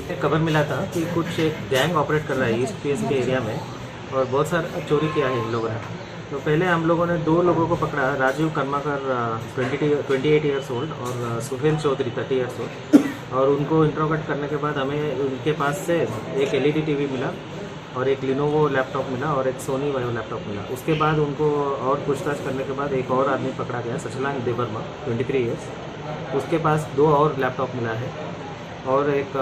एक खबर मिला था कि कुछ एक गैंग ऑपरेट कर रहा है ईस्ट पीएस के एरिया में और बहुत सारा चोरी किया है इन लोगों ने। तो पहले हम लोगों ने 2 लोगों को पकड़ा, राजीव कर्माकर 28 ईयर्स ओल्ड और सुहेल चौधरी 30 ईयर्स ओल्ड। और उनको इंट्रोगेट करने के बाद हमें उनके पास से एक एलईडी टीवी मिला और एक लिनोवो लैपटॉप मिला और एक सोनी वायो लैपटॉप मिला। उसके बाद उनको और पूछताछ करने के बाद एक और आदमी पकड़ा गया, सचलांग देवर्मा 23 ईयर्स। उसके पास 2 और लैपटॉप मिला है और एक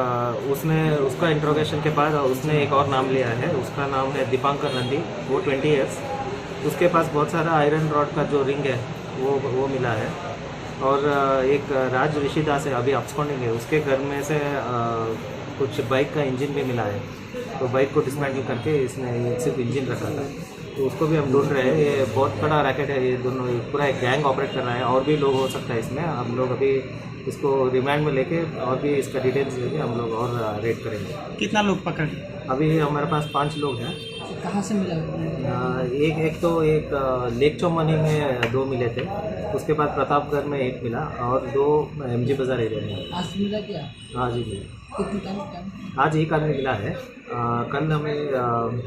उसका इंट्रोगेशन के बाद उसने एक और नाम लिया है, उसका नाम है दीपांकर नंदी, वो 20 ईयर्स। उसके पास बहुत सारा आयरन रॉड का जो रिंग है वो मिला है। और एक राज ऋषिदास है, अभी अपस्कॉन्डिंग है, उसके घर में से कुछ बाइक का इंजन भी मिला है। तो बाइक को डिसमेंटल करके इसने सिर्फ इंजन रखा था, तो उसको भी हम ढूंढ रहे हैं। ये बहुत बड़ा रैकेट है, ये दोनों पूरा एक गैंग ऑपरेट कर रहा है। और भी लोग हो सकता है इसमें। हम लोग अभी इसको रिमांड में लेके और भी इसका डिटेल्स लेके हम लोग और रेड करेंगे। कितना लोग पकड़? अभी हमारे पास 5 लोग हैं। कहाँ से मिला? एक लेक चौमनी में 2 मिले थे, उसके बाद प्रतापगढ़ में 1 मिला और 2 MG बाजार एरिया में। आज मिला क्या? हाँ जी जी, कितनी टाइम? आज 1 आदमी मिला है। कल हमें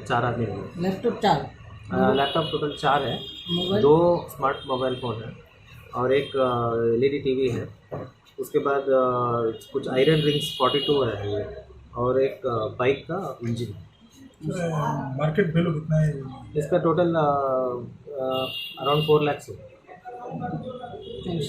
4 आदमी मिले। लैपटॉप 4? लैपटॉप टोटल 4 है, मोबाइल? 2 स्मार्ट मोबाइल फ़ोन है और एक LED टीवी है। उसके बाद कुछ आयरन रिंग्स 42 है और एक बाइक का इंजन। मार्केट वैल्यू कितना है इसका टोटल अराउंड 4 लाख है। थैंक्स।